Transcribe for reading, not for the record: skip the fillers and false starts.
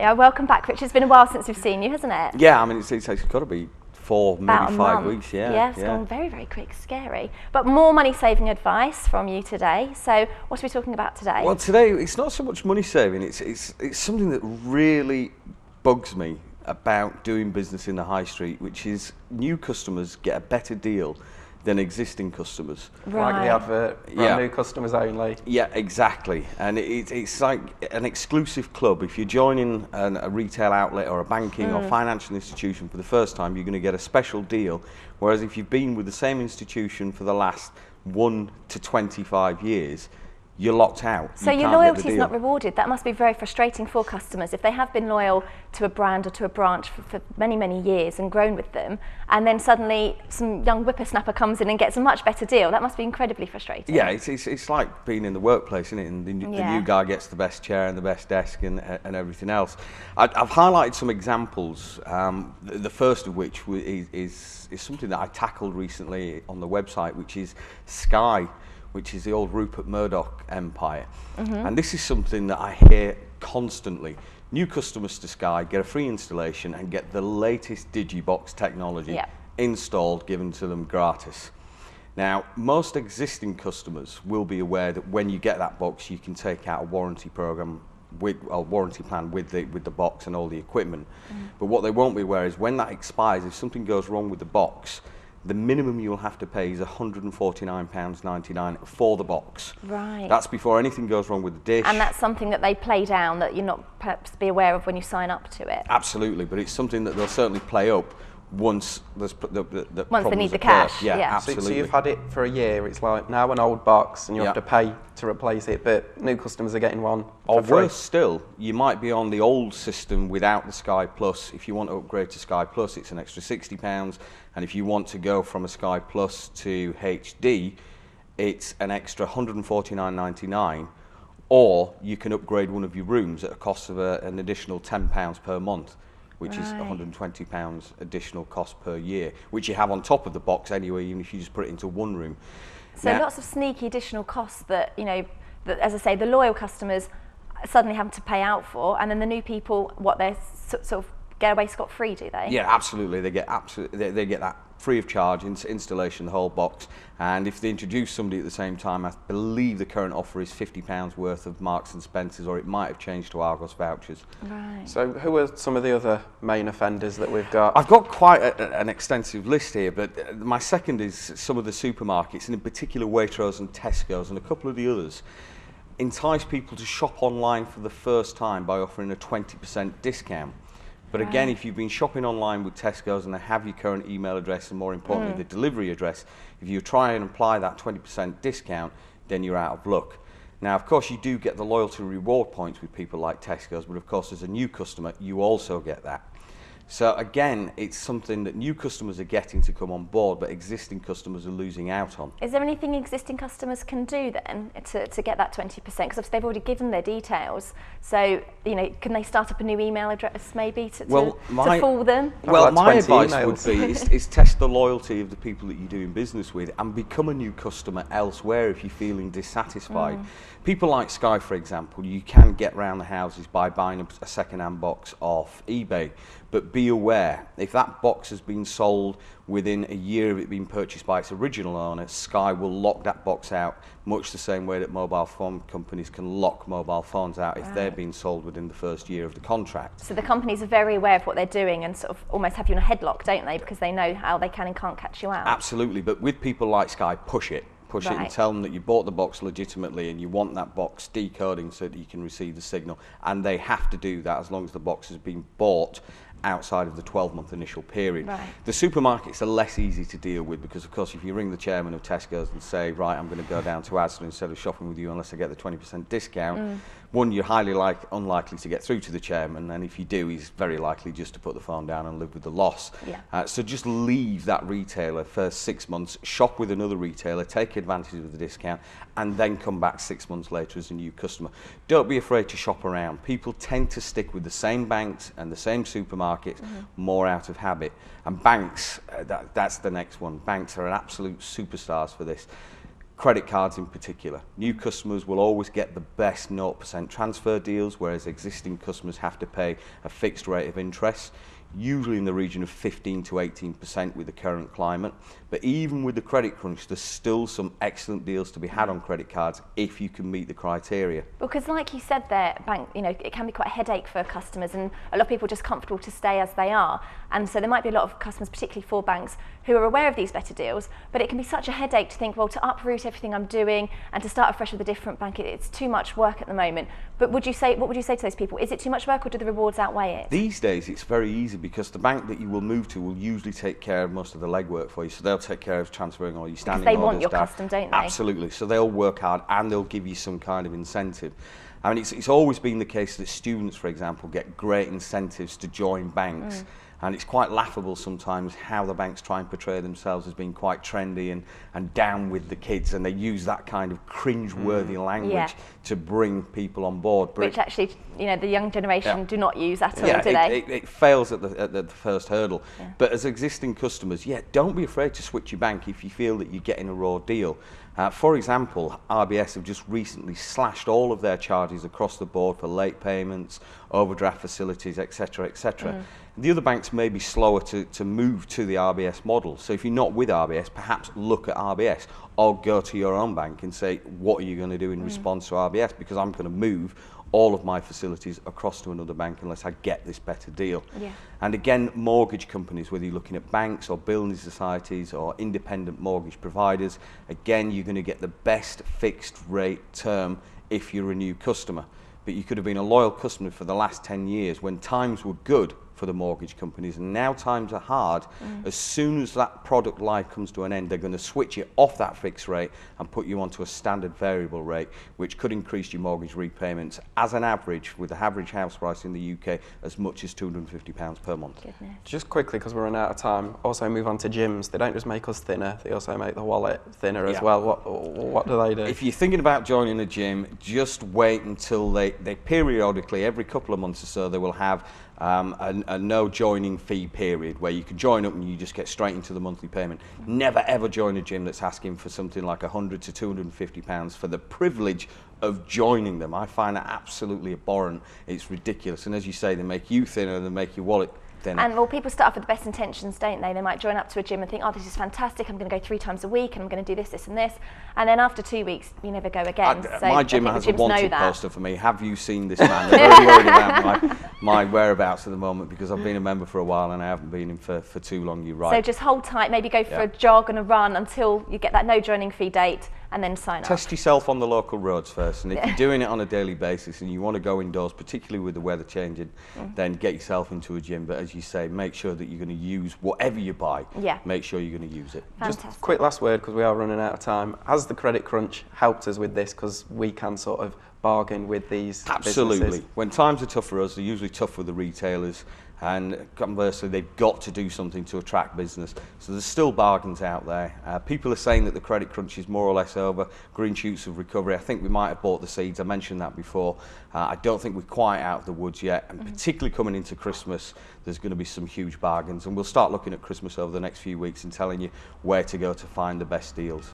Yeah, welcome back, Rich. It's been a while since we've seen you, hasn't it? Yeah, I mean, it's got to be 4, maybe 5 weeks. Yeah, it's gone very, very quick, scary. But more money-saving advice from you today. So what are we talking about today? Well, today it's not so much money saving. It's something that really bugs me about doing business in the high street, which is new customers get a better deal than existing customers. Right. Like the advert, for new customers only. Yeah, exactly. And it's like an exclusive club. If you're joining a retail outlet or a banking or financial institution for the first time, you're going to get a special deal. Whereas if you've been with the same institution for the last 1 to 25 years, you're locked out. So your loyalty is not rewarded. That must be very frustrating for customers if they have been loyal to a brand or to a branch for many, many years and grown with them, and then suddenly some young whippersnapper comes in and gets a much better deal. That must be incredibly frustrating. Yeah, it's like being in the workplace, isn't it? And the new guy gets the best chair and the best desk and everything else. I've highlighted some examples. The first of which is something that I tackled recently on the website, which is Sky, which is the old Rupert Murdoch empire. And this is something that I hear constantly. New customers to Sky get a free installation and get the latest Digibox technology installed, given to them gratis. Now, most existing customers will be aware that when you get that box, you can take out a warranty program with a warranty plan with the box and all the equipment. But what they won't be aware is when that expires, if something goes wrong with the box, the minimum you'll have to pay is £149.99 for the box. Right. That's before anything goes wrong with the dish. And that's something that they play down that you're not perhaps be aware of when you sign up to it. Absolutely, but it's something that they'll certainly play up once there's once they need the cash. Yeah, yeah. absolutely. So you've had it for a year. It's like now an old box and you have to pay to replace it, but new customers are getting one or for free. worse still, you might be on the old system without the Sky Plus. If you want to upgrade to Sky Plus, it's an extra £60, and if you want to go from a Sky Plus to HD, it's an extra £149.99, or you can upgrade one of your rooms at a cost of an additional £10 per month, which is £120 additional cost per year, which you have on top of the box anyway, even if you just put it into one room. So lots of sneaky additional costs that, you know, that, as I say, the loyal customers suddenly have to pay out for, and then the new people, what, they're sort of get away scot-free, do they? Yeah, absolutely. They get that free of charge installation, the whole box. And if they introduce somebody at the same time, I believe the current offer is £50 worth of Marks and Spencers, or it might have changed to Argos vouchers. Right. So who are some of the other main offenders that we've got? I've got quite an extensive list here, but my second is some of the supermarkets, and in particular Waitrose and Tesco's and a couple of the others, entice people to shop online for the first time by offering a 20% discount. But again, if you've been shopping online with Tesco's and they have your current email address and more importantly the delivery address, if you try and apply that 20% discount, then you're out of luck. Now, of course, you do get the loyalty reward points with people like Tesco's, but of course, as a new customer, you also get that. So again, it's something that new customers are getting to come on board, but existing customers are losing out on. Is there anything existing customers can do then to get that 20%? Because obviously they've already given their details. So, you know, can they start up a new email address maybe to fool them? Well, like my 20 advice would emails. be is test the loyalty of the people that you're doing business with and become a new customer elsewhere if you're feeling dissatisfied. People like Sky, for example, you can get round the houses by buying a second-hand box off eBay. But be aware, if that box has been sold within a year of it being purchased by its original owner, Sky will lock that box out, much the same way that mobile phone companies can lock mobile phones out if they're being sold within the first year of the contract. So the companies are very aware of what they're doing and sort of almost have you in a headlock, don't they? Because they know how they can and can't catch you out. Absolutely, but with people like Sky, push it and tell them that you bought the box legitimately and you want that box decoding so that you can receive the signal, and they have to do that as long as the box has been bought outside of the 12-month initial period. The supermarkets are less easy to deal with because, of course, if you ring the chairman of Tesco's and say, right, I'm going to go down to Asda instead of shopping with you unless I get the 20% discount, one, you're highly unlikely to get through to the chairman, and if you do, he's very likely just to put the phone down and live with the loss. So just leave that retailer for 6 months, shop with another retailer, take advantage of the discount, and then come back 6 months later as a new customer. Don't be afraid to shop around. People tend to stick with the same banks and the same supermarkets more out of habit. And banks, that's the next one. Banks are absolute superstars for this. Credit cards in particular. New customers will always get the best 0% transfer deals, whereas existing customers have to pay a fixed rate of interest, usually in the region of 15 to 18% with the current climate. But even with the credit crunch, there's still some excellent deals to be had on credit cards if you can meet the criteria. Because like you said there, bank, it can be quite a headache for customers, and a lot of people are just comfortable to stay as they are. And so there might be a lot of customers, particularly for banks, who are aware of these better deals, but it can be such a headache to think, well, to uproot everything I'm doing and to start afresh with a different bank, it's too much work at the moment. But what would you say to those people? Is it too much work, or do the rewards outweigh it? These days it's very easy, because the bank that you will move to will usually take care of most of the legwork for you. So they'll take care of transferring all your standing orders. Because they want your custom, don't they? Absolutely. So they'll work hard and they'll give you some kind of incentive. I mean, it's always been the case that students, for example, get great incentives to join banks. And it's quite laughable sometimes how the banks try and portray themselves as being quite trendy and down with the kids, and they use that kind of cringe-worthy language to bring people on board. But which actually, the young generation do not use at all, do they? It fails at the first hurdle. But as existing customers, don't be afraid to switch your bank if you feel that you're getting a raw deal. For example, RBS have just recently slashed all of their charges across the board for late payments, overdraft facilities, etc., etc. The other banks may be slower to move to the RBS model. So if you're not with RBS, perhaps look at RBS, or go to your own bank and say, what are you going to do in response to RBS? Because I'm going to move all of my facilities across to another bank unless I get this better deal. And again, mortgage companies, whether you're looking at banks or building societies or independent mortgage providers, again, you're going to get the best fixed rate term if you're a new customer. But you could have been a loyal customer for the last 10 years when times were good for the mortgage companies, and now times are hard. As soon as that product life comes to an end, they're going to switch it off that fixed rate and put you onto a standard variable rate, which could increase your mortgage repayments as an average, with the average house price in the UK, as much as £250 per month. Goodness. Just quickly, because we're running out of time, also move on to gyms. They don't just make us thinner, they also make the wallet thinner as well. What do they do? If you're thinking about joining a gym, just wait until they periodically, every couple of months or so, they will have a no joining fee period where you can join up and you just get straight into the monthly payment. Never ever join a gym that's asking for something like £100 to £250 for the privilege of joining them. I find that absolutely abhorrent. It's ridiculous. And as you say, they make you thinner, they make your wallet thinner. And well, people start off with the best intentions, don't they? They might join up to a gym and think, oh, this is fantastic, I'm going to go 3 times a week and I'm going to do this, this and this. And then after 2 weeks, you never go again. So my gym has a wanted that. poster for me. Have you seen this man? They're very worried about my whereabouts at the moment, because I've been a member for a while and I haven't been in for too long, you're right. So just hold tight, maybe go for a jog and a run until you get that no joining fee date, and then sign up. Test yourself on the local roads first, and if you're doing it on a daily basis and you want to go indoors, particularly with the weather changing, then get yourself into a gym. But as you say, make sure that you're going to use whatever you buy. Make sure you're going to use it. Fantastic. Just a quick last word, because we are running out of time. Has the credit crunch helped us with this, because we can sort of bargain with these Absolutely. businesses? When times are tough for us, they're usually tough for the retailers, and conversely, they've got to do something to attract business. So there's still bargains out there. People are saying that the credit crunch is more or less over, green shoots of recovery. I think we might have bought the seeds, I mentioned that before. I don't think we're quite out of the woods yet, and particularly coming into Christmas, there's going to be some huge bargains, and we'll start looking at Christmas over the next few weeks and telling you where to go to find the best deals.